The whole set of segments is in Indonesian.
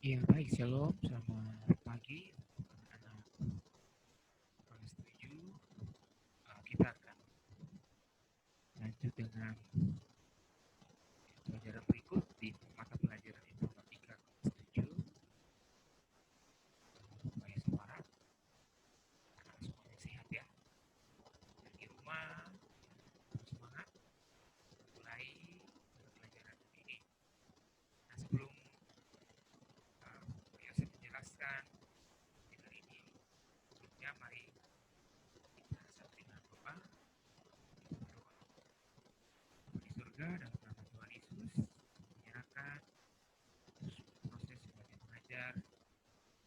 Iya, baik. Shalom, selamat pagi anak-anak kelas 7. Kita akan lanjut dengan pelajaran berikut di mata pelajaran informatika kelas 7. Supaya semangat, anak semuanya sehat ya. Dan di rumah, tetap semangat mulai pelajaran ini. Nah, sebelum Pak Yosef menjelaskan materi ini, sebelumnya mari kita satu dengan doa. Di surga dalam nama Tuhan Yesus, menyerahkan proses sebagai pengajar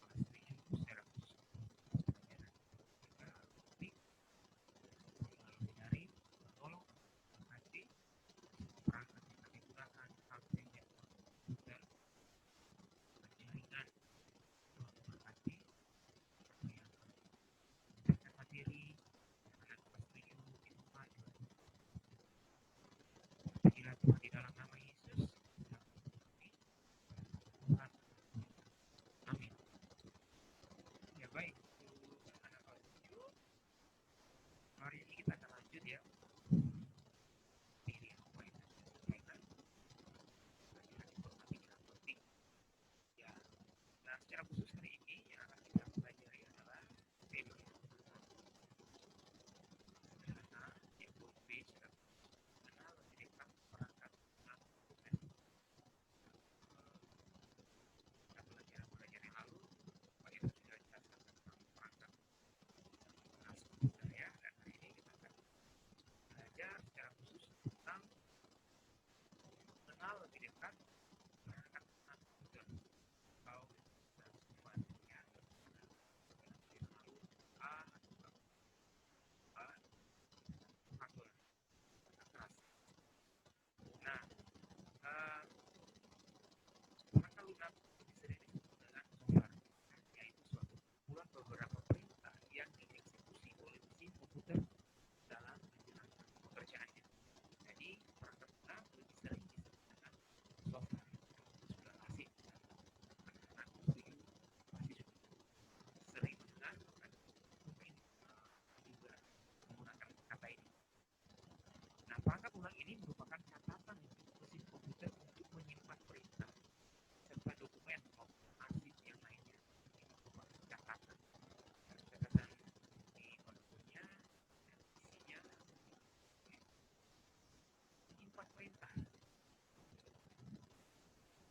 kelas 7 secara khusus pelajaran kita ini melalui daring, menolong, memberkati perangkat yang kami gunakan, HP dan komputer, jaringan, Tuhan memberkati apa yang memberikan materi anak kelas 7 di rumah juga. Terima Tuhan di dalam nama Yesus, Tuhan, amin. Ya baik, anak kelas 7, hari ini kita akan lanjut ya. Materi apa yang saya sampaikan, pelajaran informatika penting. Ya, nah secara khusus hari ini yang akan kita pelajari adalah tema sederhana FOP secara mengenal lebih dekat perangkat lunak komputer. Pada pelajaran-pelajaran yang lalu, Pak Yusuf sudah jelaskan tentang perangkat lunak komputer ya, dan hari ini kita akan belajar secara khusus tentang mengenal lebih dekat perangkat lunak komputer atau sambungan ya. Yang lalu A atau A hardware keras. Nah, perangkat lunak lebih sering disebut dengan software, yaitu suatu kumpulan beberapa perintah yang dieksekusi oleh mesin komputer dalam menjalankan pekerjaannya. Jadi, perangkat lunak lebih sering disebut dengan software. Sudah asing, anak-anak setuju pasti sudah sering mendengar mungkin juga menggunakan kata ini. Nah, perangkat lunak ini merupakan catatan mesin komputer untuk menyimpan perintah serta dokumen maupun arsip yang lainnya. Ini merupakan catatan. Catatan di monitornya dan isinya menyimpan perintah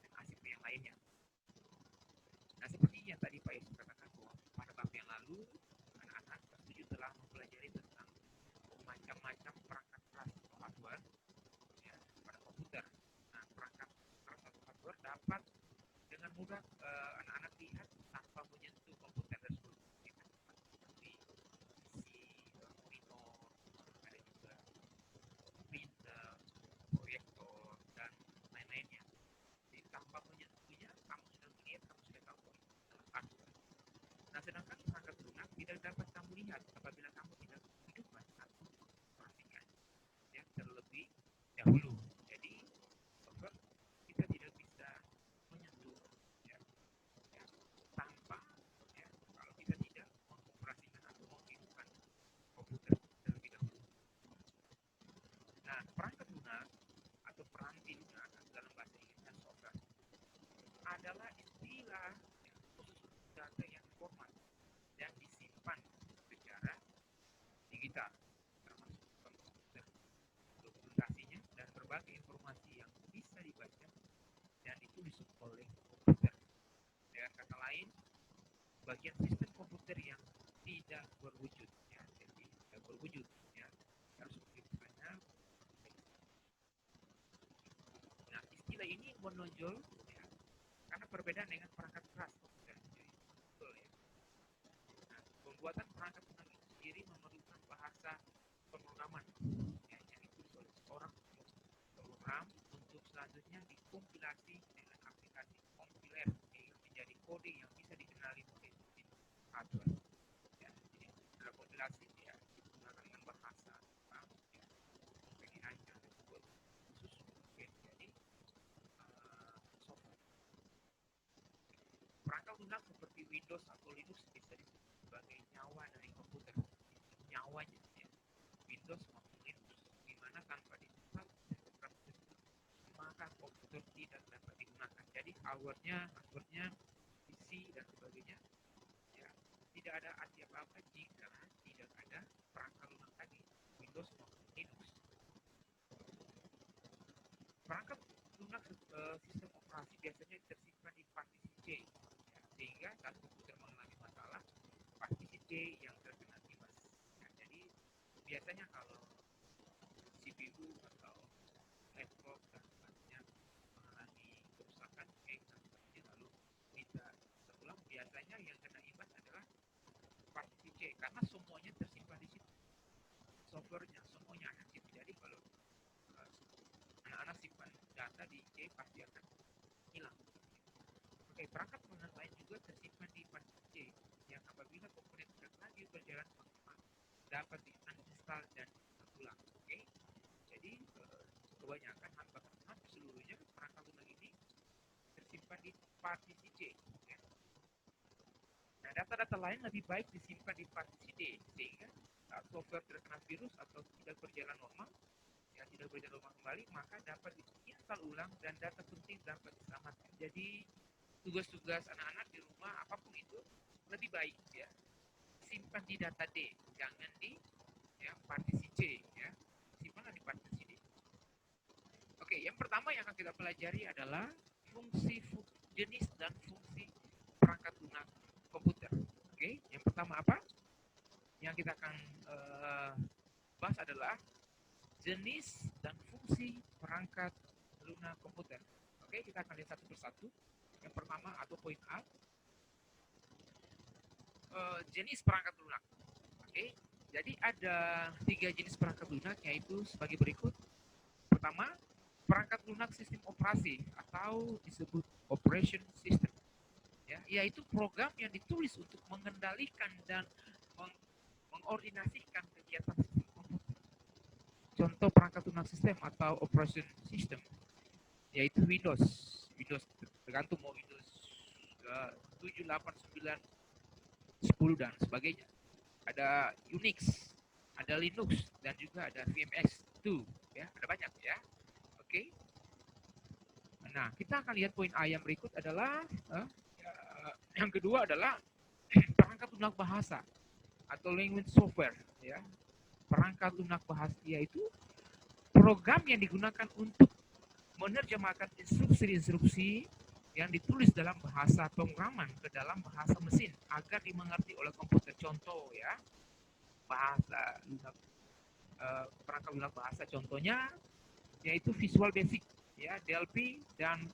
dan arsip yang lainnya. Nah, seperti yang tadi Pak Yesus katakan bahwa pada bab yang lalu anak-anak setuju telah mempelajari tentang macam-macam perangkat keras atau hardware ya, pada komputer. Nah, perangkat keras atau hardware dapat dengan mudah anak-anak lihat tanpa menyentuh komputer tersebut. Seperti isi monitor, ada juga printer, proyektor, dan lain-lainnya. Jadi tanpa menyentuhnya, kamu sudah melihat, kamu sudah tahu bahwa itu adalah hardware. Nah, sedangkan perangkat lunak tidak dapat kamu lihat apabila kamu tidak menghidupkan atau memperhatikan ya terlebih dahulu. Jadi software kita tidak bisa menyentuh ya, ya tanpa ya kalau kita tidak mengoperasikan atau menghidupkan komputer terlebih dahulu. Nah, perangkat lunak atau peranti lunak dalam bahasa Inggris software adalah istilah ya, khusus data yang format dan disimpan secara digital, termasuk komputer, dokumentasinya dan berbagai informasi yang bisa dibaca dan ditulis oleh komputer. Dengan kata lain, bagian sistem komputer yang tidak berwujud, ya, jadi tidak berwujud, ya, harus dibukanya. Nah, istilah ini menonjol, ya, karena perbedaan dengan perangkat keras komputer. Jadi, betul, ya. Nah, pembuatan perangkat lunak itu sendiri memerlukan bahasa pemrograman ya, yang ditulis oleh seorang program untuk selanjutnya dikompilasi dengan aplikasi kompiler sehingga menjadi kode yang bisa dikenali oleh mesin hardware. Ya, jadi setelah kompilasi ya digunakan dengan bahasa ya, VGA yang disebut khusus untuk jadi software. lunak seperti Windows atau Linux bisa disebut sebagai nyawa dari komputer. Nyawanya ya. Windows maupun Linux. Di mana tanpa disimpan program tersebut maka komputer tidak dapat digunakan. Jadi hardware-nya, PC dan sebagainya ya tidak ada arti apa-apa jika tidak ada perangkat lunak tadi Windows maupun Linux. Perangkat lunak sistem operasi biasanya tersimpan di partisi C ya, sehingga saat komputer mengalami masalah partisi C yang terkena imbas ya, jadi biasanya kalau CPU atau laptop dan sebagainya mengalami kerusakan dan sebagainya lalu minta terulang, biasanya yang kena imbas adalah partisi C karena semuanya tersimpan di situ, softwarenya semuanya ada di situ. Jadi kalau anak-anak simpan data di C pasti akan hilang. Oke, perangkat lunak lain juga tersimpan di partisi C yang apabila komponen tidak lagi berjalan maksimal dapat di-uninstall dan ulang. Oke, jadi kebanyakan hampir seluruhnya perangkat lunak ini tersimpan di partisi C. Ya. Nah, data-data lain lebih baik disimpan di partisi D sehingga saat software terkena virus atau tidak berjalan normal yang tidak berjalan normal kembali maka dapat diinstal ulang dan data penting dapat diselamatkan. Jadi tugas-tugas anak-anak di rumah apapun itu lebih baik ya simpan di data D, jangan di ya partisi C ya, simpanlah di partisi D. Oke, yang pertama yang akan kita pelajari adalah fungsi jenis dan fungsi perangkat lunak komputer. Oke, yang pertama apa? Yang kita akan bahas adalah jenis dan fungsi perangkat lunak komputer. Oke, kita akan lihat satu persatu. Yang pertama atau poin A, jenis perangkat lunak. Oke, jadi ada 3 jenis perangkat lunak yaitu sebagai berikut. Pertama, perangkat lunak sistem operasi atau disebut operation system. Ya, yaitu program yang ditulis untuk mengendalikan dan mengordinasikan kegiatan sistem komputer. Contoh perangkat lunak sistem atau operation system yaitu Windows tergantung mau Windows 7, 8, 9, 10 dan sebagainya. Ada Unix, ada Linux dan juga ada VMX2 ya, ada banyak ya. Oke. Nah, kita akan lihat poin A yang berikut adalah yang kedua adalah perangkat lunak bahasa atau language software ya. Perangkat lunak bahasa yaitu program yang digunakan untuk menerjemahkan instruksi-instruksi yang ditulis dalam bahasa pemrograman ke dalam bahasa mesin agar dimengerti oleh komputer. Contoh ya, bahasa lunak, perangkat lunak bahasa contohnya yaitu Visual Basic ya, DLP dan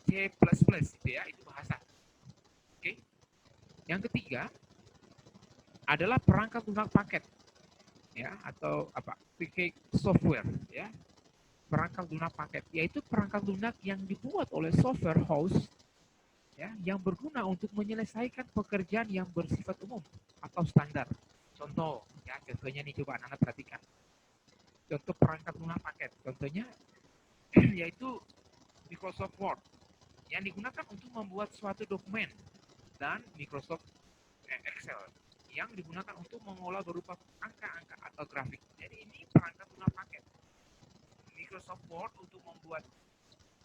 C++ itu ya, itu bahasa. Oke. Yang ketiga adalah perangkat lunak paket ya, atau apa? Package software ya. Perangkat lunak paket yaitu perangkat lunak yang dibuat oleh software house ya, yang berguna untuk menyelesaikan pekerjaan yang bersifat umum atau standar. Contoh ya, contohnya nih coba anak-anak perhatikan. Contoh perangkat lunak paket, contohnya yaitu Microsoft Word yang digunakan untuk membuat suatu dokumen dan Microsoft Excel yang digunakan untuk mengolah berupa angka-angka atau grafik. Jadi ini perangkat lunak paket. Microsoft Word untuk membuat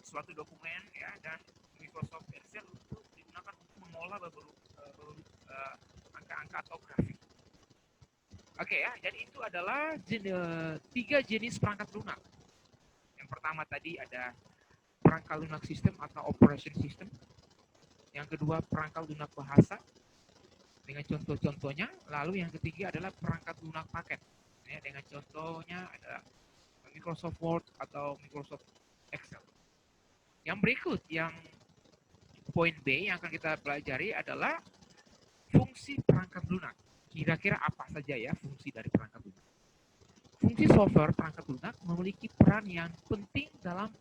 suatu dokumen ya, dan Microsoft Excel untuk digunakan untuk mengolah angka-angka atau grafik. Oke ya, jadi itu adalah 3 jenis perangkat lunak. Yang pertama tadi ada perangkat lunak sistem atau operation system. Yang kedua perangkat lunak bahasa dengan contoh-contohnya. Lalu yang ketiga adalah perangkat lunak paket ya, dengan contohnya ada Microsoft Word atau Microsoft Excel. Yang berikut, yang poin B yang akan kita pelajari adalah fungsi perangkat lunak. Kira-kira apa saja ya fungsi dari perangkat lunak? Fungsi software perangkat lunak memiliki peran yang penting dalam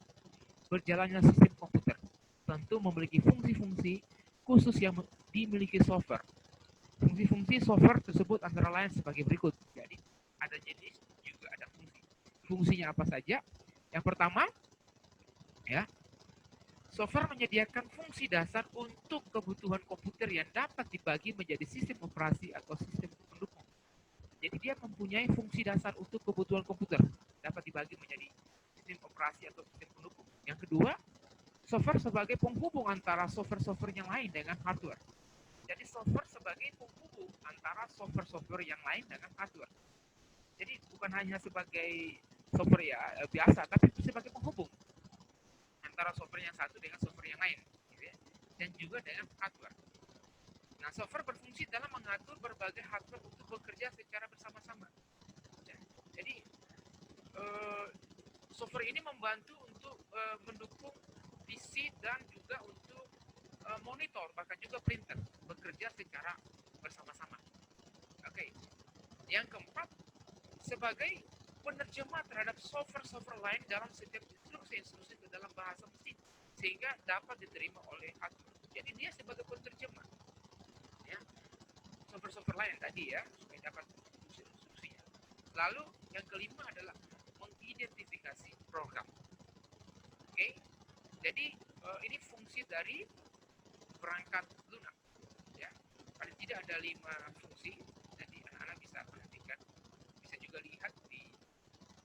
berjalannya sistem komputer. Tentu memiliki fungsi-fungsi khusus yang dimiliki software. Fungsi-fungsi software tersebut antara lain sebagai berikut. Jadi ada jenis juga ada fungsi. Fungsinya apa saja? Yang pertama, ya, Software menyediakan fungsi dasar untuk kebutuhan komputer yang dapat dibagi menjadi sistem operasi atau sistem pendukung. Jadi dia mempunyai fungsi dasar untuk kebutuhan komputer, dapat dibagi menjadi sistem operasi atau sistem pendukung. Yang kedua, software sebagai penghubung antara software-software yang lain dengan hardware. Jadi software sebagai penghubung antara software-software yang lain dengan hardware. Jadi bukan hanya sebagai software ya biasa, tapi sebagai penghubung antara software yang satu dengan software yang lain, gitu ya. Dan juga dengan hardware. Nah, software berfungsi dalam mengatur berbagai hardware untuk bekerja secara bersama-sama. Ya. Jadi software ini membantu untuk mendukung PC dan juga untuk monitor, bahkan juga printer bekerja secara bersama-sama. Oke. Yang keempat, sebagai penerjemah terhadap software-software lain dalam setiap instruksi-instruksi ke dalam bahasa mesin sehingga dapat diterima oleh hardware. Jadi dia sebagai penerjemah, ya, software-software lain tadi ya supaya dapat instruksinya. Lalu yang kelima adalah mengidentifikasi program. Oke, jadi ini fungsi dari perangkat lunak. Ya, paling tidak ada 5 fungsi. Nanti anak-anak bisa perhatikan, bisa juga lihat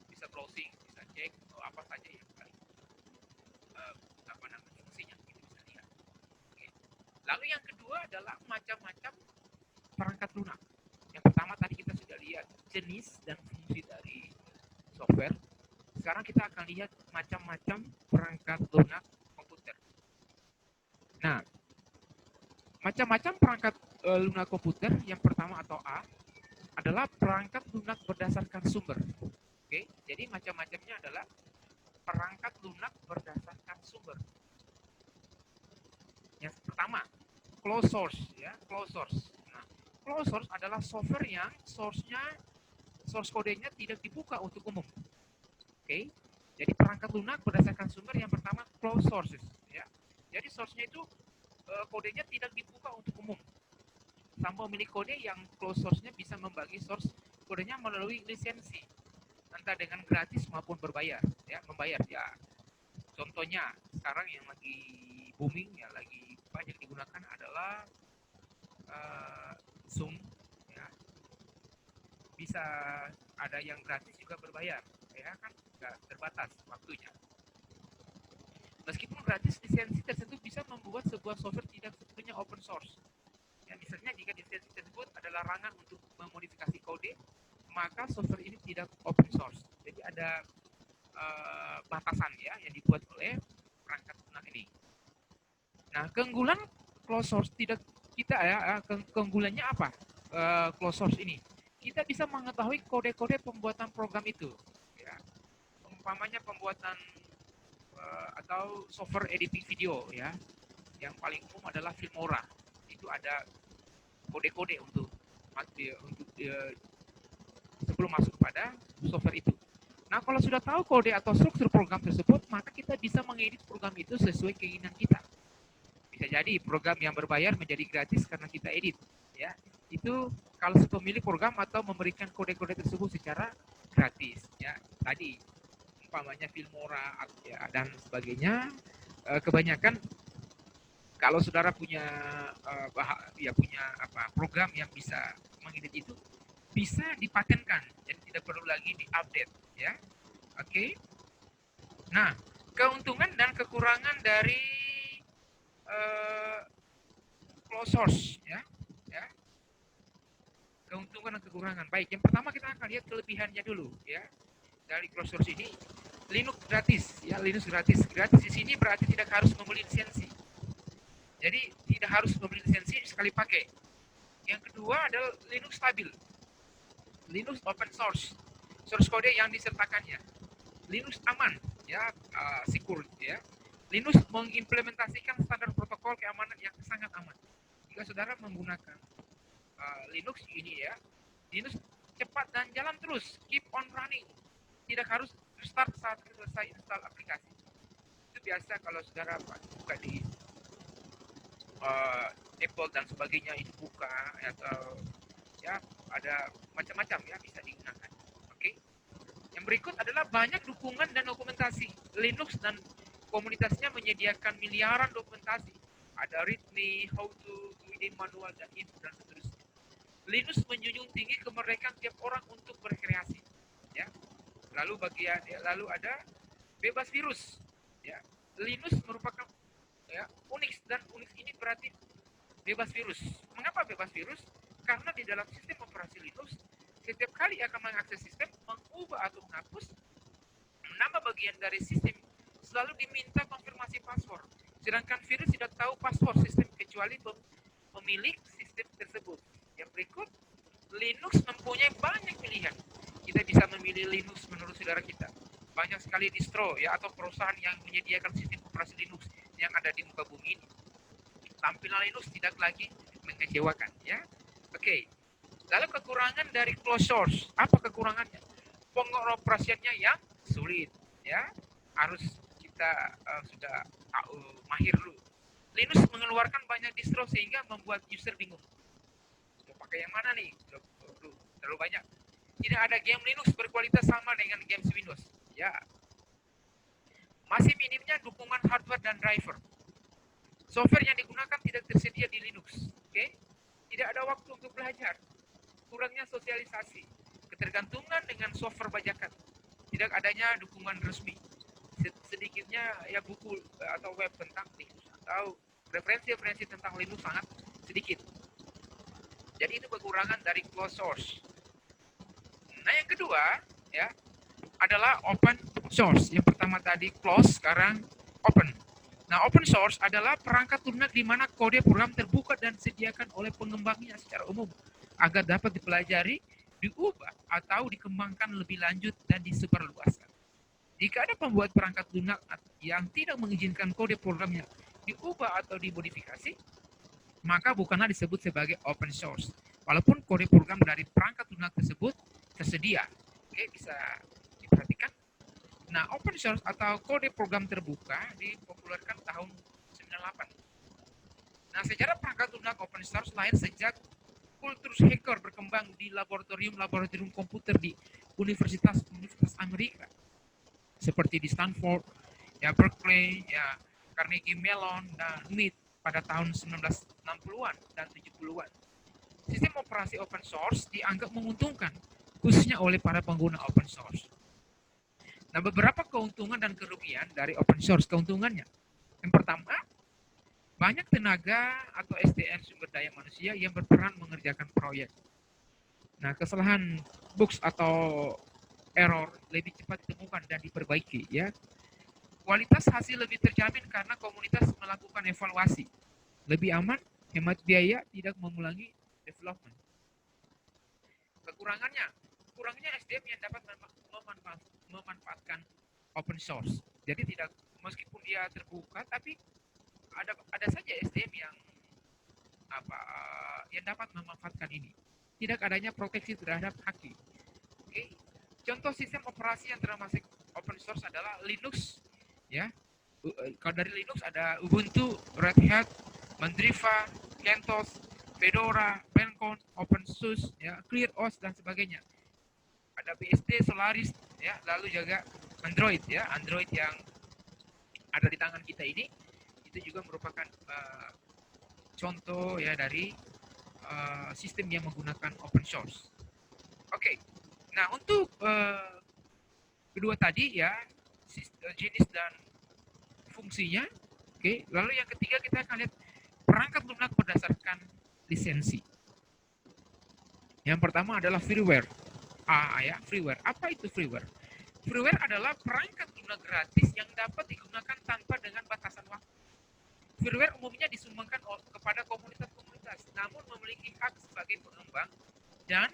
bisa browsing, bisa cek apa saja yang paling apa namanya fungsinya, kita bisa lihat. Oke. Lalu yang kedua adalah macam-macam perangkat lunak. Yang pertama tadi kita sudah lihat jenis dan fungsi dari software. Sekarang kita akan lihat macam-macam perangkat lunak komputer. Nah, macam-macam perangkat lunak komputer yang pertama atau A adalah perangkat lunak berdasarkan sumber. Oke, jadi macam-macamnya adalah perangkat lunak berdasarkan sumber. Yang pertama, closed source ya, closed source. Nah, closed source adalah software yang source kodenya tidak dibuka untuk umum. Oke. Jadi perangkat lunak berdasarkan sumber yang pertama closed sources ya. Jadi source-nya itu kodenya tidak dibuka untuk umum. Sama pemilik kode yang closed source-nya bisa membagi source kodenya melalui lisensi, entah dengan gratis maupun berbayar ya, membayar ya. Contohnya sekarang yang lagi booming ya, lagi banyak digunakan adalah Zoom ya. Bisa ada yang gratis juga berbayar ya kan, nggak terbatas waktunya. Meskipun gratis, lisensi tersebut bisa membuat sebuah software tidak sepenuhnya open source. Ya, misalnya jika lisensi tersebut ada larangan untuk memodifikasi kode, maka software ini tidak open source. Jadi ada batasan ya yang dibuat oleh perangkat lunak ini. Nah, keunggulan closed source tidak kita ya, keunggulannya apa? Closed source ini, kita bisa mengetahui kode-kode pembuatan program itu. Ya. Umpamanya pembuatan atau software editing video ya, yang paling umum adalah Filmora. Itu ada kode-kode untuk sebelum masuk pada software itu. Nah, kalau sudah tahu kode atau struktur program tersebut, maka kita bisa mengedit program itu sesuai keinginan kita. Bisa jadi program yang berbayar menjadi gratis karena kita edit, ya. Itu kalau pemilik program atau memberikan kode-kode tersebut secara gratis, ya. Tadi umpamanya Filmora ya, dan sebagainya. Kebanyakan kalau saudara punya punya program yang bisa mengedit itu, bisa dipatenkan, jadi tidak perlu lagi diupdate ya. Oke. Nah, keuntungan dan kekurangan dari closed source ya. Keuntungan dan kekurangan. Baik, yang pertama kita akan lihat kelebihannya dulu ya. Dari closed source ini, Linux gratis ya, Linux gratis. Gratis di sini berarti tidak harus membeli lisensi. Jadi tidak harus membeli lisensi sekali pakai. Yang kedua adalah Linux stabil. Linux open source. Source kode yang disertakannya. Linux aman ya, secure ya. Linux mengimplementasikan standar protokol keamanan yang sangat aman. Jika saudara menggunakan Linux ini ya, Linux cepat dan jalan terus, keep on running. Tidak harus restart saat selesai install aplikasi. Itu biasa kalau saudara buka di Apple dan sebagainya, itu buka atau ya ada macam-macam ya bisa digunakan. Oke. Yang berikut adalah banyak dukungan dan dokumentasi. Linux dan Komunitasnya menyediakan miliaran dokumentasi. Ada README, how to, reading manual, dan info, dan seterusnya. Linus menjunjung tinggi kemerdekaan tiap orang untuk berkreasi. Ya. Lalu ada bebas virus. Ya. Linus merupakan Unix, dan Unix ini berarti bebas virus. Mengapa bebas virus? Karena di dalam sistem operasi Linux, setiap kali akan mengakses sistem, mengubah atau menghapus, menambah bagian dari sistem, selalu diminta konfirmasi password. Sedangkan virus tidak tahu password sistem kecuali pemilik sistem tersebut. Yang berikut, Linux mempunyai banyak pilihan. Kita bisa memilih Linux menurut saudara kita. Banyak sekali distro atau perusahaan yang menyediakan sistem operasi Linux yang ada di muka bumi ini. Tampilan Linux tidak lagi mengecewakan, ya. Oke. Lalu kekurangan dari closed source. Apa kekurangannya? Pengoperasiannya yang sulit, ya. Harus kita sudah tahu mahir dulu. Linux mengeluarkan banyak distro sehingga membuat user bingung. Mau pakai yang mana nih? Terlalu banyak. Tidak ada game Linux berkualitas sama dengan game Windows, ya. Masih minimnya dukungan hardware dan driver. Software yang digunakan tidak tersedia di Linux. Okay? Tidak ada waktu untuk belajar. Kurangnya sosialisasi. Ketergantungan dengan software bajakan. Tidak adanya dukungan resmi. Sedikitnya buku atau web tentang Linux atau referensi-referensi tentang Linux sangat sedikit. Jadi itu kekurangan dari closed source. Nah, yang kedua adalah open source. Yang pertama tadi closed, sekarang open. Nah, open source adalah perangkat lunak di mana kode program terbuka dan disediakan oleh pengembangnya secara umum agar dapat dipelajari, diubah, atau dikembangkan lebih lanjut dan disebarluaskan. Jika ada pembuat perangkat lunak yang tidak mengizinkan kode programnya diubah atau dimodifikasi, maka bukanlah disebut sebagai open source, walaupun kode program dari perangkat lunak tersebut tersedia. Oke, bisa diperhatikan. Nah, open source atau kode program terbuka dipopulerkan tahun 98. Nah, sejarah perangkat lunak open source lahir sejak kultur hacker berkembang di laboratorium komputer di universitas Amerika, seperti di Stanford, Berkeley, Carnegie Mellon, dan MIT pada tahun 1960-an dan 70-an. Sistem operasi open source dianggap menguntungkan, khususnya oleh para pengguna open source. Nah, beberapa keuntungan dan kerugian dari open source. Keuntungannya, yang pertama, banyak tenaga atau SDM sumber daya manusia yang berperan mengerjakan proyek. Nah, kesalahan bugs atau error lebih cepat ditemukan dan diperbaiki, ya. Kualitas hasil lebih terjamin karena komunitas melakukan evaluasi. Lebih aman, hemat biaya, tidak mengulangi development. Kurangnya SDM yang dapat memanfaatkan open source. Jadi tidak, meskipun dia terbuka, tapi ada saja SDM yang dapat memanfaatkan ini. Tidak adanya proteksi terhadap haki. Okay. Contoh sistem operasi yang termasuk open source adalah Linux, ya. Kalau dari Linux ada Ubuntu, Red Hat, Mandriva, CentOS, Fedora, Pencon, OpenSUSE, ClearOS, dan sebagainya. Ada BSD, Solaris, lalu juga Android, Android yang ada di tangan kita ini, itu juga merupakan contoh dari sistem yang menggunakan open source. Oke. Nah, untuk kedua tadi jenis dan fungsinya. Oke. Lalu yang ketiga kita akan lihat perangkat lunak berdasarkan lisensi. Yang pertama adalah freeware. Freeware. Apa itu freeware? Freeware adalah perangkat lunak gratis yang dapat digunakan tanpa dengan batasan waktu. Freeware umumnya disumbangkan kepada komunitas-komunitas, namun memiliki hak sebagai pengembang dan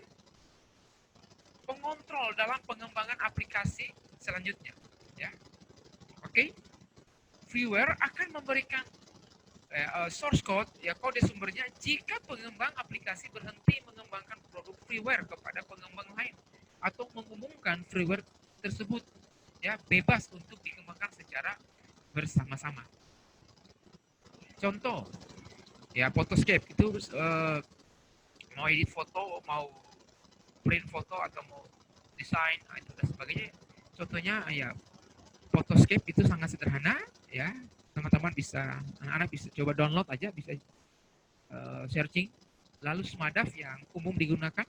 pengontrol dalam pengembangan aplikasi selanjutnya. Oke. Freeware akan memberikan source code, kode sumbernya, jika pengembang aplikasi berhenti mengembangkan produk freeware kepada pengembang lain atau mengumumkan freeware tersebut bebas untuk dikembangkan secara bersama-sama. Contoh, Photoscape itu mau edit foto, mau print foto, atau mau desain, itu dan sebagainya. Contohnya Photoscape itu sangat sederhana, ya. Teman-teman bisa, anak-anak bisa coba download aja, bisa searching. Lalu Smadaf yang umum digunakan,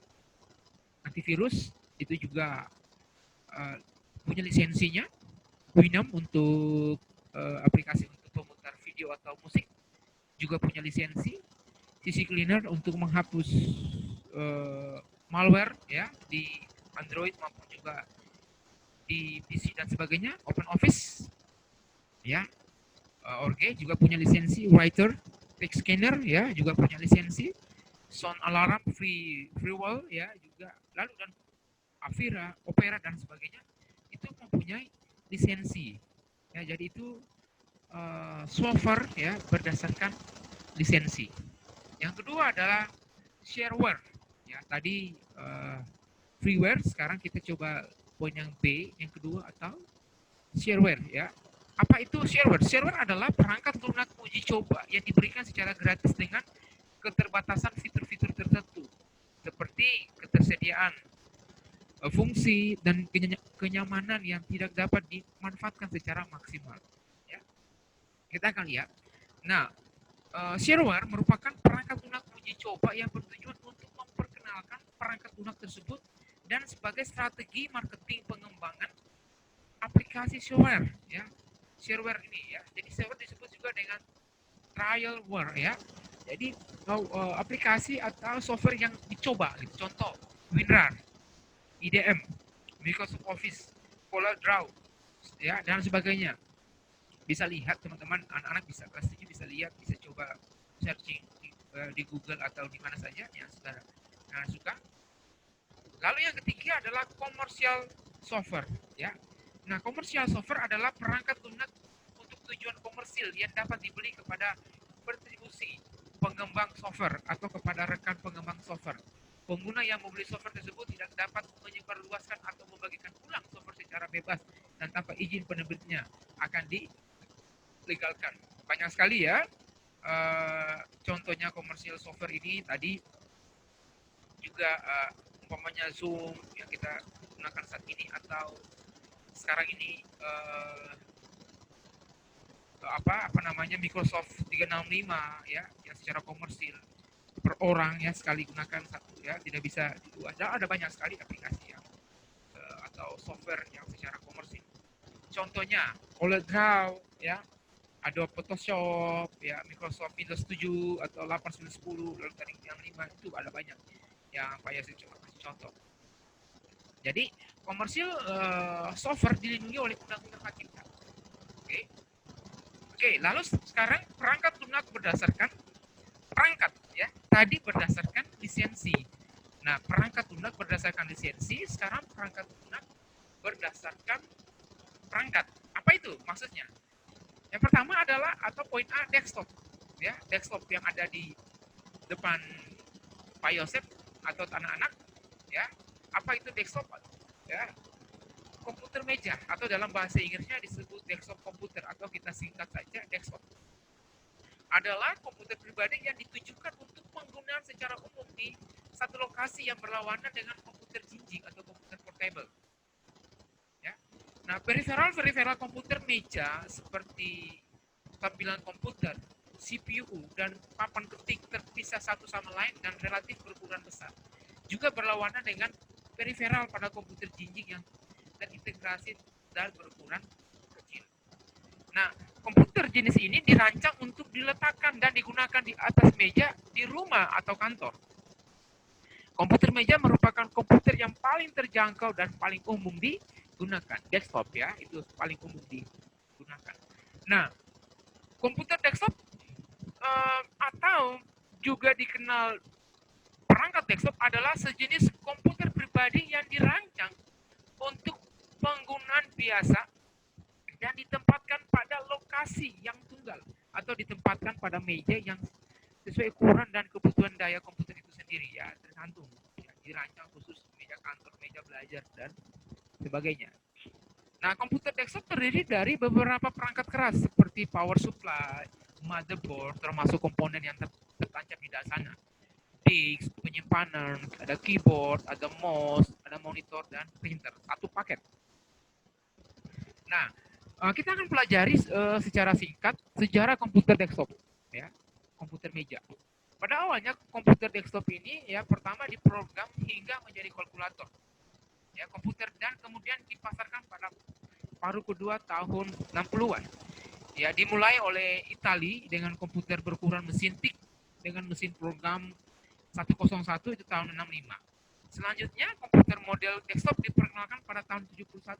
antivirus itu juga eh, punya lisensinya. Winamp untuk aplikasi untuk pemutar video atau musik juga punya lisensi. CC Cleaner untuk menghapus malware ya di Android maupun juga di PC dan sebagainya. Open Office ya. Orge juga punya lisensi. Writer, Text Scanner ya juga punya lisensi. Sound Alarm, Freewell ya juga. Lalu dan Avira, Opera dan sebagainya itu mempunyai lisensi. Ya, jadi itu software ya berdasarkan lisensi. Yang kedua adalah shareware. Ya, tadi freeware, sekarang kita coba poin yang B, yang kedua atau shareware ya. Apa itu shareware? Shareware adalah perangkat lunak uji coba yang diberikan secara gratis dengan keterbatasan fitur-fitur tertentu seperti ketersediaan fungsi dan kenyamanan yang tidak dapat dimanfaatkan secara maksimal. Ya, kita akan lihat. Nah, shareware merupakan perangkat lunak uji coba yang bertujuan untuk memperkenalkan perangkat lunak tersebut dan sebagai strategi marketing pengembangan aplikasi shareware. Ya, shareware ini ya. Jadi shareware disebut juga dengan trialware ya. Jadi aplikasi atau software yang dicoba. Gitu. Contoh, WinRAR, IDM, Microsoft Office, CorelDRAW, ya dan sebagainya. Bisa lihat teman-teman, anak-anak bisa pastinya bisa lihat, bisa coba searching di Google atau di mana saja yang saudara suka. Lalu yang ketiga adalah commercial software, ya. Nah, commercial software adalah perangkat lunak untuk tujuan komersil yang dapat dibeli kepada distribusi pengembang software atau kepada rekan pengembang software. Pengguna yang membeli software tersebut tidak dapat menyebarluaskan atau membagikan ulang software secara bebas dan tanpa izin penerbitnya, akan dilegalkan. Banyak sekali ya contohnya komersial software ini tadi juga umpamanya Zoom yang kita gunakan saat ini atau sekarang ini apa namanya Microsoft 365 ya yang secara komersil per orang ya sekali gunakan satu ya, tidak bisa dua. Ada banyak sekali aplikasi yang atau software yang secara komersil. Contohnya CorelDRAW ya, Adobe Photoshop ya, Microsoft Windows 7 atau 8 910, lalu tadi yang 5 itu ada banyak yang Pak Yasin coba kasih contoh. Jadi komersil software dilindungi oleh undang-undang HKIP. Oke, lalu sekarang perangkat lunak berdasarkan perangkat ya. Tadi berdasarkan lisensi. Nah, perangkat lunak berdasarkan lisensi, sekarang perangkat lunak berdasarkan perangkat. Apa itu maksudnya? Yang pertama adalah atau poin A, desktop. Ya, desktop yang ada di depan Pak Yosep atau anak-anak ya. Apa itu desktop? Ya, komputer meja atau dalam bahasa Inggrisnya disebut desktop komputer atau kita singkat saja desktop. Adalah komputer pribadi yang ditujukan untuk penggunaan secara umum di satu lokasi yang berlawanan dengan komputer jinjing atau komputer portable. Ya. Nah, periferal komputer meja seperti tampilan komputer, CPU, dan papan ketik terpisah satu sama lain dan relatif berukuran besar. Juga berlawanan dengan periferal pada komputer jinjing yang terintegrasi dan berukuran kecil. Nah, komputer jenis ini dirancang untuk diletakkan dan digunakan di atas meja di rumah atau kantor. Komputer meja merupakan komputer yang paling terjangkau dan paling umum digunakan. Desktop ya, itu paling umum digunakan. Nah, komputer desktop atau juga dikenal perangkat desktop adalah sejenis komputer pribadi yang dirancang untuk penggunaan biasa dan ditempatkan pada lokasi yang tunggal atau ditempatkan pada meja yang sesuai ukuran dan kebutuhan daya komputer itu sendiri ya, tergantung ya, dirancang khusus meja kantor, meja belajar dan sebagainya. Nah, komputer desktop terdiri dari beberapa perangkat keras seperti power supply, motherboard termasuk komponen yang tertancap di dasarnya, disk, penyimpanan, ada keyboard, ada mouse, ada monitor dan printer, satu paket. Nah, Kita akan pelajari secara singkat sejarah komputer desktop, ya, komputer meja. Pada awalnya komputer desktop ini ya pertama diprogram hingga menjadi kalkulator, ya komputer dan kemudian dipasarkan pada paruh kedua tahun 60-an. Ya, dimulai oleh Italia dengan komputer berukuran mesin tik dengan mesin program 101 itu tahun 65. Selanjutnya komputer model desktop diperkenalkan pada tahun 71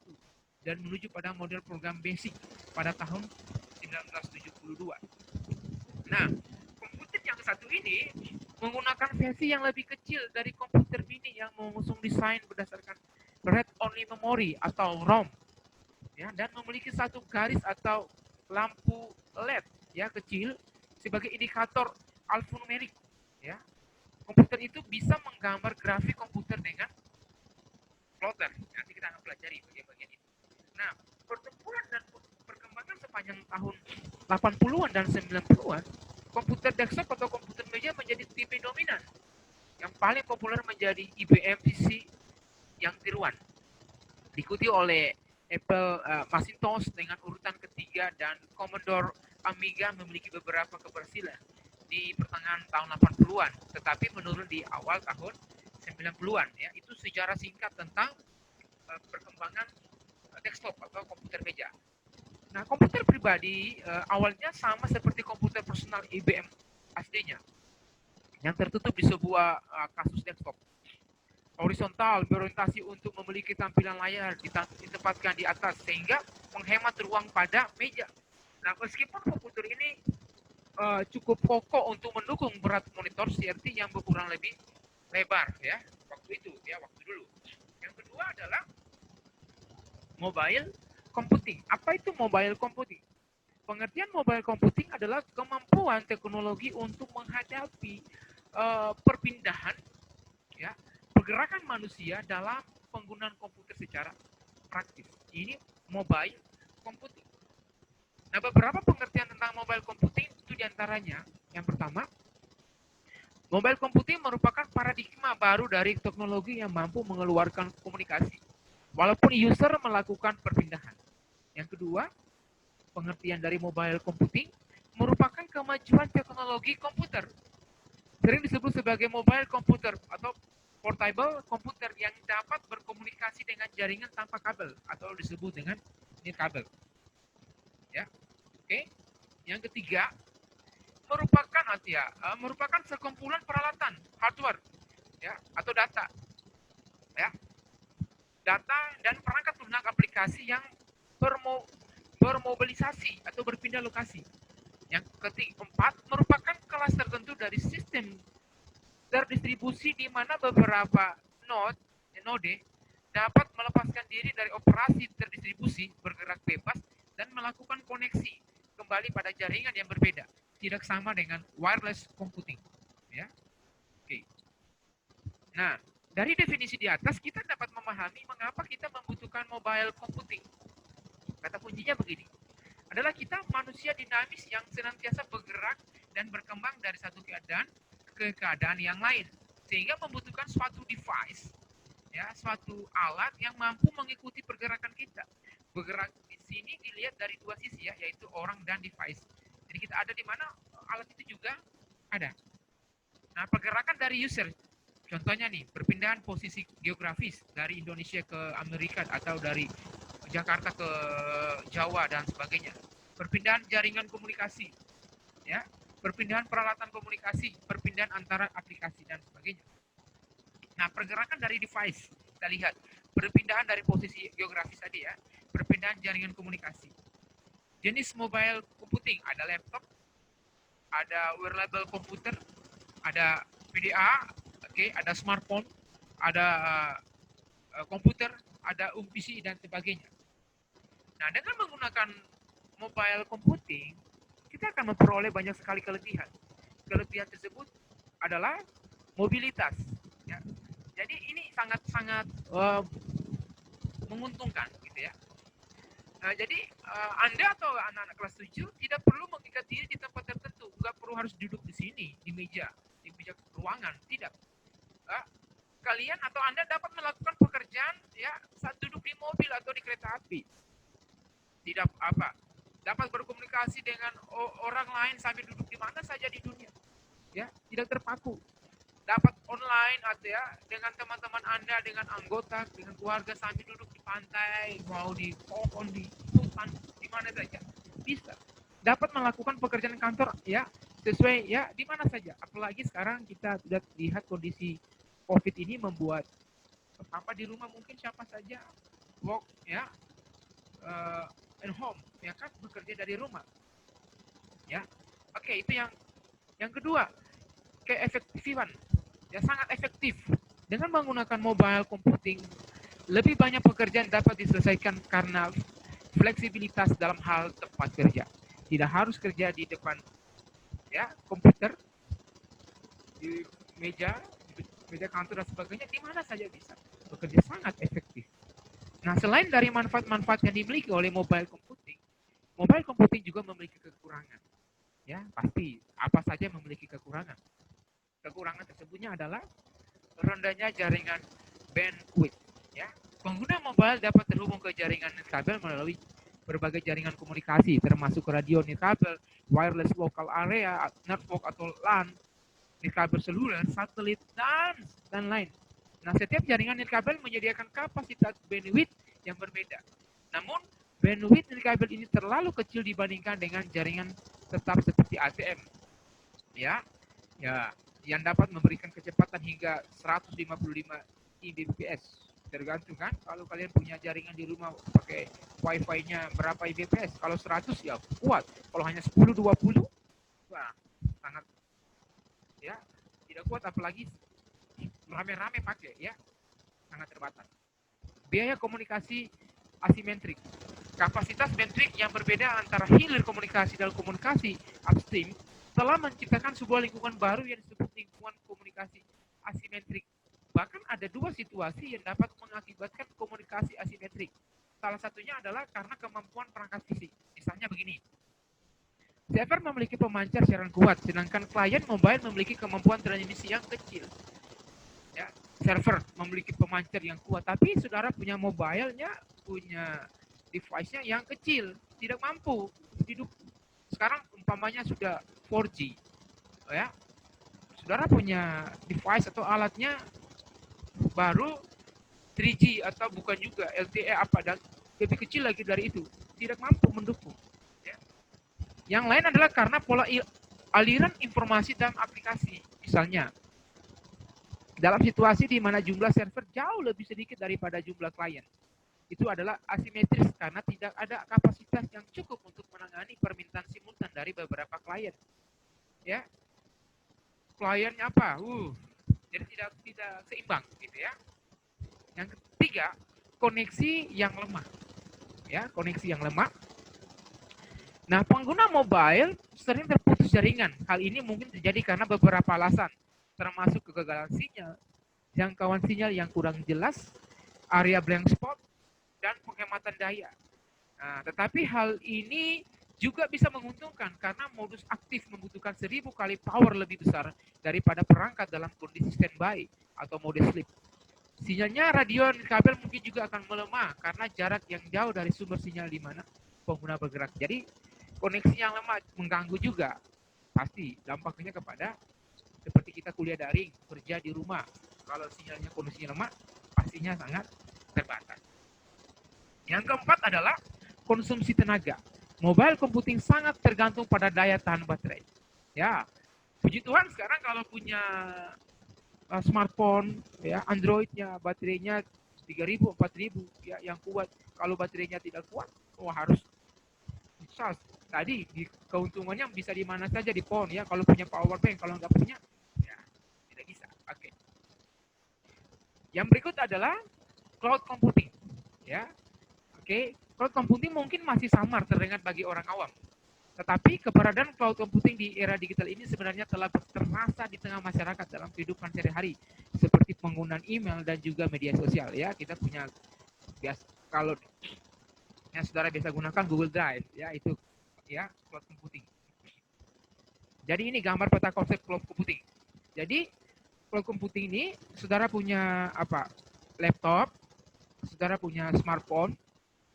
dan menuju pada model program basic pada tahun 1972. Nah, komputer yang satu ini menggunakan versi yang lebih kecil dari komputer mini yang mengusung desain berdasarkan read only memory atau ROM, ya, dan memiliki satu garis atau lampu LED ya kecil sebagai indikator alfanumerik, ya. Komputer itu bisa menggambar grafik komputer dengan plotter. Nanti kita akan pelajari bagian-bagian itu. Nah, pertumbuhan dan perkembangan sepanjang tahun 80-an dan 90-an, komputer desktop atau komputer meja menjadi tipe dominan. Yang paling populer menjadi IBM PC yang tiruan, diikuti oleh Apple Macintosh dengan urutan ketiga dan Commodore Amiga memiliki beberapa keberhasilan di pertengahan tahun 80-an, tetapi menurun di awal tahun 90-an. Ya, itu sejarah singkat tentang perkembangan desktop atau komputer meja. Nah, komputer pribadi awalnya sama seperti komputer personal IBM aslinya, yang tertutup di sebuah kasus desktop. Horizontal berorientasi untuk memiliki tampilan layar ditempatkan di atas sehingga menghemat ruang pada meja. Nah, meskipun komputer ini cukup kokoh untuk mendukung berat monitor CRT yang berkurang lebih lebar, ya waktu itu, ya waktu dulu. Yang kedua adalah mobile computing. Apa itu mobile computing? Pengertian mobile computing adalah kemampuan teknologi untuk menghadapi perpindahan, ya, pergerakan manusia dalam penggunaan komputer secara praktis. Ini mobile computing. Nah, beberapa pengertian tentang mobile computing itu diantaranya, yang pertama, mobile computing merupakan paradigma baru dari teknologi yang mampu mengeluarkan komunikasi, walaupun user melakukan perpindahan. Yang kedua, pengertian dari mobile computing merupakan kemajuan teknologi komputer. Sering disebut sebagai mobile computer atau portable komputer yang dapat berkomunikasi dengan jaringan tanpa kabel atau disebut dengan nirkabel. Ya, oke. Yang ketiga, merupakan sekumpulan peralatan hardware, ya, atau data, ya, data dan perangkat lunak aplikasi yang bermobilisasi atau berpindah lokasi. Yang keempat, merupakan kelas tertentu dari sistem terdistribusi di mana beberapa node dapat melepaskan diri dari operasi terdistribusi, bergerak bebas, dan melakukan koneksi kembali pada jaringan yang berbeda. Tidak sama dengan wireless computing. Ya, oke. Nah, dari definisi di atas kita dapat memahami mengapa kita membutuhkan mobile computing. Kata kuncinya begini, adalah kita manusia dinamis yang senantiasa bergerak dan berkembang dari satu keadaan ke keadaan yang lain, sehingga membutuhkan suatu device, ya, suatu alat yang mampu mengikuti pergerakan kita. Bergerak di sini dilihat dari dua sisi, ya, yaitu orang dan device. Jadi kita ada di mana, alat itu juga ada. Nah, pergerakan dari user, contohnya nih, perpindahan posisi geografis dari Indonesia ke Amerika atau dari Jakarta ke Jawa dan sebagainya. Perpindahan jaringan komunikasi, ya, perpindahan peralatan komunikasi, perpindahan antara aplikasi dan sebagainya. Nah, pergerakan dari device, kita lihat perpindahan dari posisi geografis tadi, ya, perpindahan jaringan komunikasi. Jenis mobile computing ada laptop, ada wearable computer, ada PDA, okay, ada smartphone, ada komputer, ada PC dan sebagainya. Nah, dengan menggunakan mobile computing, kita akan memperoleh banyak sekali kelebihan. Kelebihan tersebut adalah mobilitas. Ya. Jadi ini sangat-sangat menguntungkan, gitu ya. Jadi Anda atau anak-anak kelas 7 tidak perlu mengikat diri di tempat tertentu, nggak perlu harus duduk di sini, di meja ruangan, tidak. Kalian atau Anda dapat melakukan pekerjaan, ya, saat duduk di mobil atau di kereta api. tidak apa, dapat berkomunikasi dengan orang lain sambil duduk di mana saja di dunia, ya, tidak terpaku, dapat online atau ya dengan teman-teman Anda, dengan anggota, dengan keluarga sambil duduk di pantai, mau di pohon, di hutan, di mana saja bisa. Dapat melakukan pekerjaan kantor ya sesuai ya di mana saja. Apalagi sekarang kita sudah lihat kondisi COVID ini membuat apa di rumah mungkin siapa saja work ya and home ya kan, bekerja dari rumah ya. Oke, itu yang kedua, keefektifan ya, sangat efektif. Dengan menggunakan mobile computing, lebih banyak pekerjaan dapat diselesaikan karena fleksibilitas dalam hal tempat kerja. Tidak harus kerja di depan ya komputer, di meja kantor dan sebagainya, di mana saja bisa. Bekerja sangat efektif. Nah, selain dari manfaat-manfaat yang dimiliki oleh mobile computing juga memiliki kekurangan. Ya, pasti apa saja memiliki kekurangan. Kekurangan tersebutnya adalah rendahnya jaringan bandwidth. Ya, pengguna mobile dapat terhubung ke jaringan nirkabel melalui berbagai jaringan komunikasi, termasuk radio nirkabel, wireless local area, network atau LAN, nirkabel seluler, satelit, dan lain. Nah, setiap jaringan nirkabel menyediakan kapasitas bandwidth yang berbeda. Namun, bandwidth nirkabel ini terlalu kecil dibandingkan dengan jaringan tetap seperti ATM. Ya, yang dapat memberikan kecepatan hingga 155 Mbps. Tergantung kan, kalau kalian punya jaringan di rumah pakai wifi-nya berapa Mbps. Kalau 100 ya kuat, kalau hanya 10-20 wah sangat ya tidak kuat, apalagi rame-rame pakai ya, sangat terbatas. Biaya komunikasi asimetrik. Kapasitas bandwidth yang berbeda antara hilir komunikasi dan komunikasi upstream telah menciptakan sebuah lingkungan baru yang disebut lingkungan komunikasi asimetrik. Bahkan ada dua situasi yang dapat mengakibatkan komunikasi asimetrik. Salah satunya adalah karena kemampuan perangkat fisik. Misalnya begini, server memiliki pemancar siaran kuat, sedangkan klien mobile memiliki kemampuan transmisi yang kecil. Ya, server memiliki pemancar yang kuat, tapi saudara punya mobile-nya, punya device-nya yang kecil, tidak mampu hidup. Sekarang umpamanya sudah 4G, ya, saudara punya device atau alatnya baru 3G atau bukan juga LTE apa, dan lebih kecil lagi dari itu, tidak mampu mendukung. Ya. Yang lain adalah karena pola aliran informasi dalam aplikasi. Misalnya, dalam situasi di mana jumlah server jauh lebih sedikit daripada jumlah klien, itu adalah asimetris karena tidak ada kapasitas yang cukup untuk menangani permintaan simultan dari beberapa klien. Ya, kliennya apa? Jadi tidak seimbang, gitu ya. Yang ketiga, koneksi yang lemah. Ya, koneksi yang lemah. Nah, pengguna mobile sering terputus jaringan. Hal ini mungkin terjadi karena beberapa alasan, termasuk kegagalan sinyal, jangkauan sinyal yang kurang jelas, area blank spot, dan penghematan daya. Nah, tetapi hal ini juga bisa menguntungkan karena modus aktif membutuhkan 1000 kali power lebih besar daripada perangkat dalam kondisi standby atau mode sleep. Sinyalnya radio kabel mungkin juga akan melemah karena jarak yang jauh dari sumber sinyal di mana pengguna bergerak. Jadi koneksi yang lemah mengganggu juga. Pasti dampaknya kepada seperti kita kuliah daring, kerja di rumah. Kalau sinyalnya kondisinya lemah, pastinya sangat terbatas. Yang keempat adalah konsumsi tenaga. Mobile computing sangat tergantung pada daya tahan baterai. Ya, puji Tuhan sekarang kalau punya smartphone ya, Androidnya baterainya 3000 4000 ya, yang kuat. Kalau baterainya tidak kuat, harus charge. Tadi di keuntungannya bisa di mana saja, di phone ya, kalau punya power bank. Kalau nggak punya ya tidak bisa. Oke. Yang berikut adalah cloud computing ya. Oke, cloud computing mungkin masih samar terdengar bagi orang awam. Tetapi keberadaan cloud computing di era digital ini sebenarnya telah terasa di tengah masyarakat dalam kehidupan sehari-hari, seperti penggunaan email dan juga media sosial ya. Kita punya kalau yang saudara biasa gunakan Google Drive ya, itu ya cloud computing. Jadi ini gambar peta konsep cloud computing. Jadi cloud computing ini saudara punya apa? Laptop, saudara punya smartphone,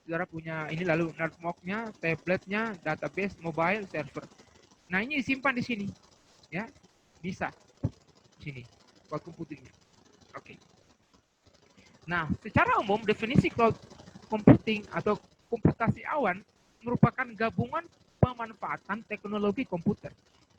saudara punya ini, lalu networknya, tabletnya, database, mobile, server. Nah ini disimpan di sini, ya bisa sini cloud computingnya. Oke. Nah secara umum definisi cloud computing atau komputasi awan merupakan gabungan pemanfaatan teknologi komputer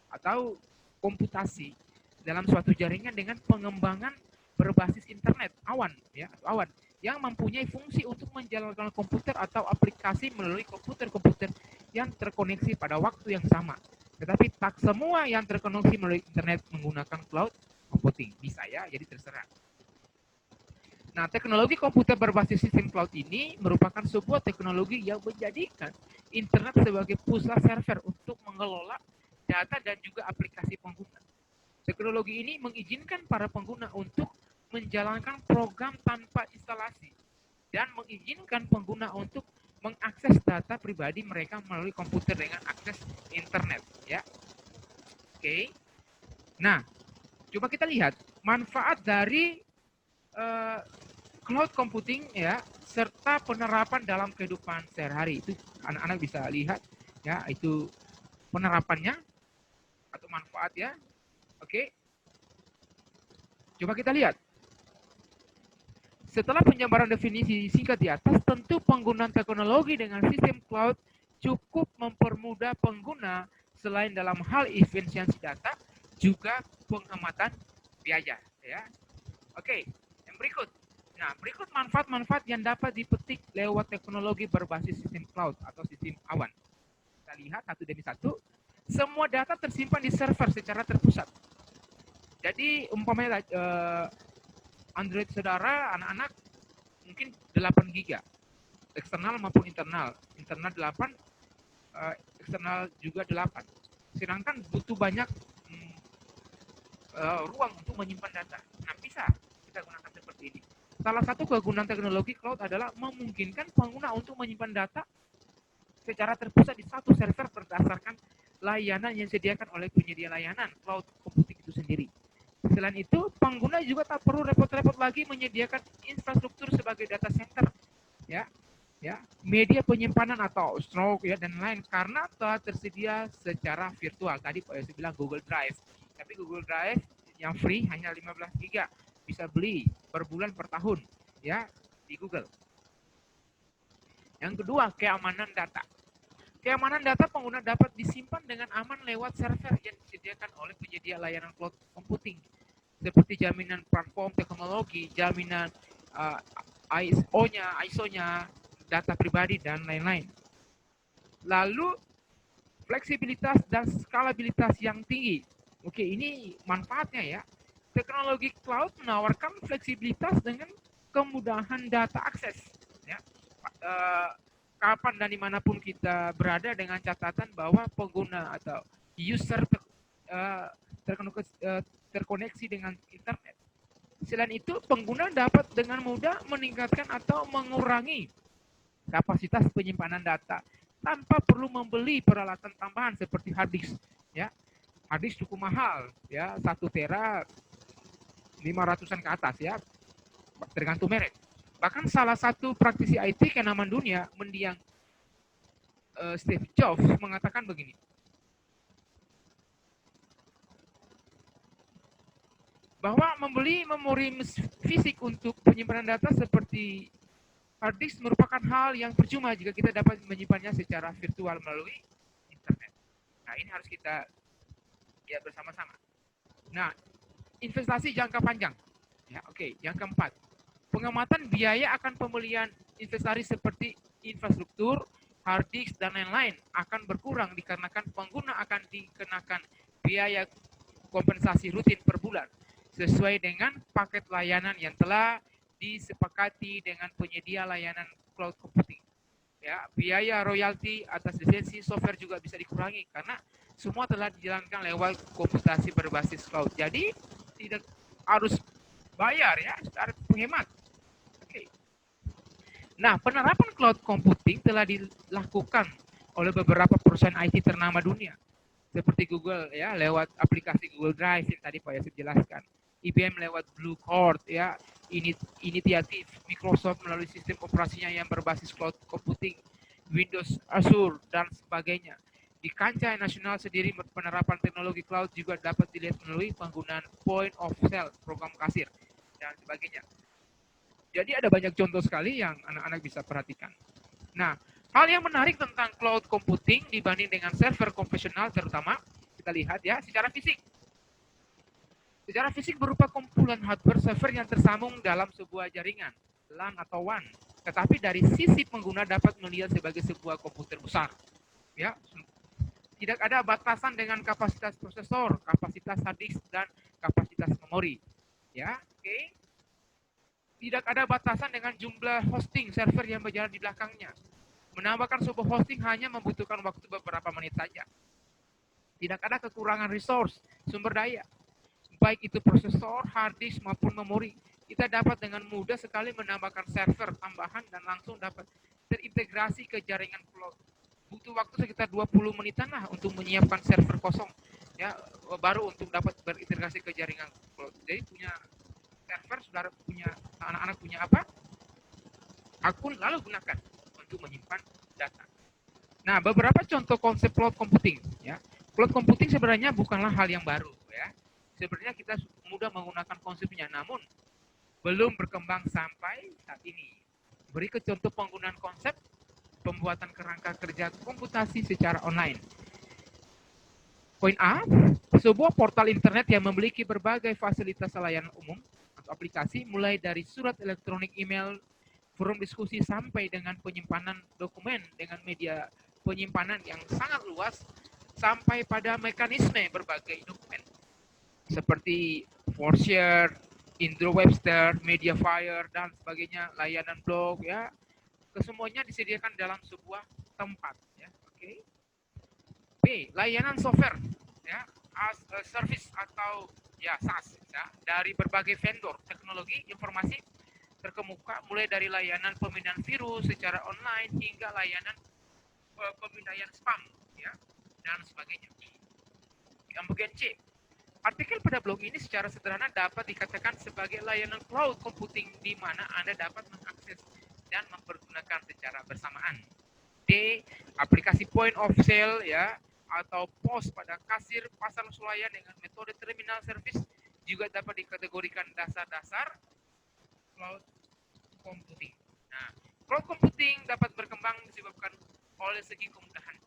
atau komputasi dalam suatu jaringan dengan pengembangan berbasis internet awan, ya, atau awan yang mempunyai fungsi untuk menjalankan komputer atau aplikasi melalui komputer-komputer yang terkoneksi pada waktu yang sama. Tetapi tak semua yang terkoneksi melalui internet menggunakan cloud computing. Bisa ya, jadi terserah. Nah, teknologi komputer berbasis sistem cloud ini merupakan sebuah teknologi yang menjadikan internet sebagai pusat server untuk mengelola data dan juga aplikasi pengguna. Teknologi ini mengizinkan para pengguna untuk menjalankan program tanpa instalasi dan mengizinkan pengguna untuk mengakses data pribadi mereka melalui komputer dengan akses internet, ya. Oke. Nah, coba kita lihat manfaat dari cloud computing, ya, serta penerapan dalam kehidupan sehari-hari. Itu anak-anak bisa lihat, ya, itu penerapannya atau manfaat, ya. Oke. Coba kita lihat. Setelah penjabaran definisi singkat di atas, tentu penggunaan teknologi dengan sistem cloud cukup mempermudah pengguna selain dalam hal efisiensi data, juga penghematan biaya. Ya. Oke, yang berikut. Nah, berikut manfaat-manfaat yang dapat dipetik lewat teknologi berbasis sistem cloud atau sistem awan. Kita lihat satu demi satu. Semua data tersimpan di server secara terpusat. Jadi umpamanya Android saudara, anak-anak, mungkin 8 giga, eksternal maupun internal. Internal 8, eksternal juga 8. Sedangkan butuh banyak ruang untuk menyimpan data. Nah, bisa kita gunakan seperti ini. Salah satu kegunaan teknologi cloud adalah memungkinkan pengguna untuk menyimpan data secara terpusat di satu server berdasarkan layanan yang disediakan oleh penyedia layanan cloud computing itu sendiri. Selain itu, pengguna juga tak perlu repot-repot lagi menyediakan infrastruktur sebagai data center, ya, media penyimpanan atau storage, ya, dan lain, karena telah tersedia secara virtual. Tadi Pak Yosef bilang Google Drive, tapi Google Drive yang free hanya 15 giga, bisa beli per bulan per tahun, ya, di Google. Yang kedua, keamanan data. Keamanan data pengguna dapat disimpan dengan aman lewat server yang disediakan oleh penyedia layanan cloud computing, seperti jaminan platform teknologi, jaminan ISO-nya, data pribadi, dan lain-lain. Lalu, fleksibilitas dan skalabilitas yang tinggi. Oke, ini manfaatnya, ya. Teknologi cloud menawarkan fleksibilitas dengan kemudahan data akses, ya. Kapan dan dimanapun kita berada, dengan catatan bahwa pengguna atau user terkoneksi dengan internet. Selain itu, pengguna dapat dengan mudah meningkatkan atau mengurangi kapasitas penyimpanan data tanpa perlu membeli peralatan tambahan seperti hard disk, ya. Hard disk cukup mahal, ya, 1 tera 500-an ke atas, ya, tergantung merek. Bahkan salah satu praktisi IT kenamaan dunia, mendiang Steve Jobs, mengatakan begini. Bahwa membeli memori fisik untuk penyimpanan data seperti hard disk merupakan hal yang percuma jika kita dapat menyimpannya secara virtual melalui internet. Nah, ini harus kita lihat bersama-sama. Nah, investasi jangka panjang. Ya, oke. Yang keempat, pengamatan biaya akan pembelian investasi seperti infrastruktur, hard disk, dan lain-lain akan berkurang dikarenakan pengguna akan dikenakan biaya kompensasi rutin per bulan sesuai dengan paket layanan yang telah disepakati dengan penyedia layanan cloud computing. Ya, biaya royalti atas lisensi software juga bisa dikurangi karena semua telah dijalankan lewat komputasi berbasis cloud. Jadi tidak harus bayar, ya, secara penghemat. Oke. Nah, penerapan cloud computing telah dilakukan oleh beberapa perusahaan IT ternama dunia, seperti Google, ya, lewat aplikasi Google Drive yang tadi Pak Yosef jelaskan. IBM lewat Blue Card, ya, inisiatif Microsoft melalui sistem operasinya yang berbasis cloud computing, Windows, Azure, dan sebagainya. Di kancah nasional sendiri, penerapan teknologi cloud juga dapat dilihat melalui penggunaan point of sale, program kasir, dan sebagainya. Jadi ada banyak contoh sekali yang anak-anak bisa perhatikan. Nah, hal yang menarik tentang cloud computing dibanding dengan server konvensional terutama, kita lihat ya, secara fisik. Secara fisik berupa kumpulan hardware server yang tersambung dalam sebuah jaringan, LAN atau WAN. Tetapi dari sisi pengguna dapat melihat sebagai sebuah komputer besar. Ya, tidak ada batasan dengan kapasitas prosesor, kapasitas hard disk, dan kapasitas memori. Ya, oke. Tidak ada batasan dengan jumlah hosting server yang berjalan di belakangnya. Menambahkan sebuah hosting hanya membutuhkan waktu beberapa menit saja. Tidak ada kekurangan resource, sumber daya. Baik itu prosesor, hard disk maupun memori, kita dapat dengan mudah sekali menambahkan server tambahan dan langsung dapat terintegrasi ke jaringan cloud. Butuh waktu sekitar 20 menitan lah untuk menyiapkan server kosong, ya, baru untuk dapat berintegrasi ke jaringan cloud. Jadi punya server, saudara punya, anak-anak punya apa? Akun, lalu gunakan untuk menyimpan data. Nah, beberapa contoh konsep cloud computing, ya. Cloud computing sebenarnya bukanlah hal yang baru, ya. Sebenarnya kita mudah menggunakan konsepnya, namun belum berkembang sampai saat ini. Berikut contoh penggunaan konsep pembuatan kerangka kerja komputasi secara online. Poin A, sebuah portal internet yang memiliki berbagai fasilitas layanan umum atau aplikasi, mulai dari surat elektronik, email, forum diskusi, sampai dengan penyimpanan dokumen dengan media penyimpanan yang sangat luas, sampai pada mekanisme berbagai dokumen seperti Foursquare, Indro-Webster, Mediafire, dan sebagainya, layanan blog, ya, kesemuanya disediakan dalam sebuah tempat, ya. Oke. B, layanan software, ya, as a service atau ya SaaS, ya, dari berbagai vendor teknologi informasi terkemuka, mulai dari layanan pemindahan virus secara online hingga layanan pemindaian spam, ya, dan sebagainya. Yang bagian C, artikel pada blog ini secara sederhana dapat dikatakan sebagai layanan cloud computing di mana Anda dapat mengakses dan mempergunakan secara bersamaan. D, aplikasi point of sale, ya, atau POS pada kasir pasar swalayan dengan metode terminal service juga dapat dikategorikan dasar-dasar cloud computing. Nah, cloud computing dapat berkembang disebabkan oleh segi kemudahan.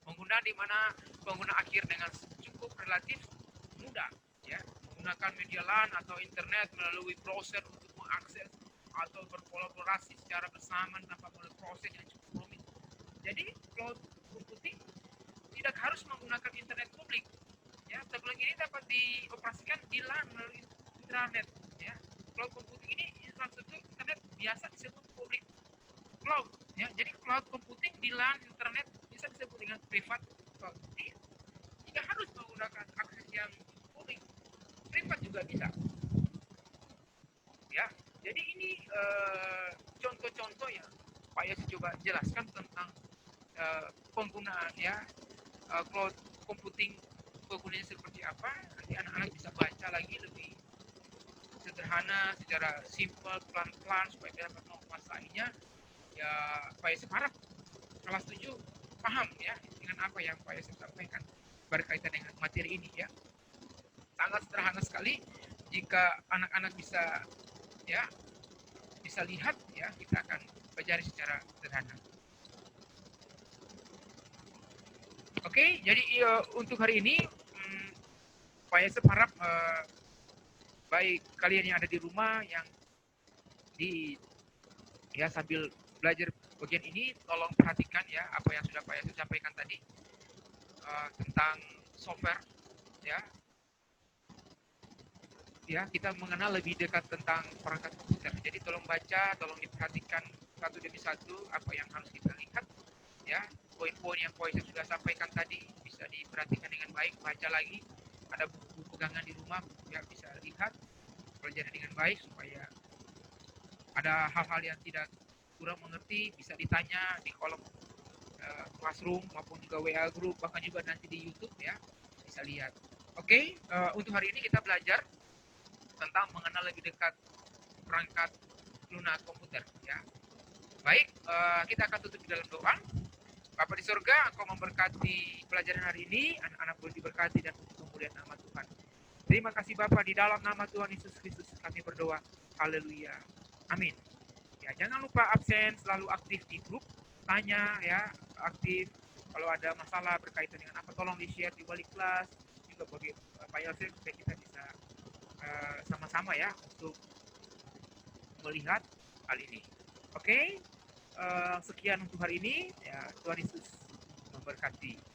Pengguna di mana pengguna akhir dengan cukup relatif mudah, ya, menggunakan media LAN atau internet melalui browser untuk mengakses atau berkolaborasi secara bersama tanpa melalui proses yang cukup rumit. Jadi cloud computing tidak harus menggunakan internet publik, ya. Teknologi ini dapat dioperasikan di LAN melalui internet, ya. Cloud computing ini infrastruktur internet biasa disebut public cloud, ya. Jadi cloud computing di LAN internet bisa disebut dengan private cloud. Tidak harus menggunakan akses yang publik, privat juga bisa, ya. Jadi ini contoh-contoh yang Pak Yos coba jelaskan tentang penggunaan, ya, cloud computing, penggunaannya seperti apa. Nanti anak-anak bisa baca lagi lebih sederhana, secara simple, pelan-pelan supaya dapat menguasainya. Ya, Pak Yos harap kelas 7 paham, ya, dengan apa yang Pak Yos sampaikan berkaitan dengan materi ini, ya. Sangat sederhana sekali jika anak-anak bisa, ya, bisa lihat, ya, kita akan pelajari secara sederhana. Oke, jadi untuk hari ini Pak Yosep harap baik kalian yang ada di rumah yang ya sambil belajar bagian ini, tolong perhatikan, ya, apa yang sudah Pak Yosep sampaikan tadi tentang software, ya. Ya, kita mengenal lebih dekat tentang perangkat komputer. Jadi tolong baca, tolong diperhatikan satu demi satu apa yang harus kita lihat, ya. Poin-poin yang Pak Yosep sudah sampaikan tadi bisa diperhatikan dengan baik, baca lagi. Ada buku pegangan di rumah, ya, bisa lihat, pelajari dengan baik supaya ada hal-hal yang tidak kurang mengerti bisa ditanya di kolom classroom maupun juga WA group, bahkan juga nanti di YouTube, ya, bisa lihat. Oke, untuk hari ini kita belajar tentang mengenal lebih dekat perangkat lunak komputer ya. Baik, kita akan tutup di dalam doa. Bapa di surga, Engkau memberkati pelajaran hari ini, anak-anak boleh diberkati dan untuk kemuliaan nama Tuhan. Terima kasih Bapa, di dalam nama Tuhan Yesus Kristus kami berdoa. Haleluya. Amin. Ya, jangan lupa absen, selalu aktif di grup, tanya ya, aktif. Kalau ada masalah berkaitan dengan apa, tolong di-share di balik kelas, juga bagi Pak Yosef supaya kita bisa sama-sama ya untuk melihat hal ini. Oke, sekian untuk hari ini. Ya, Tuhan Yesus memberkati.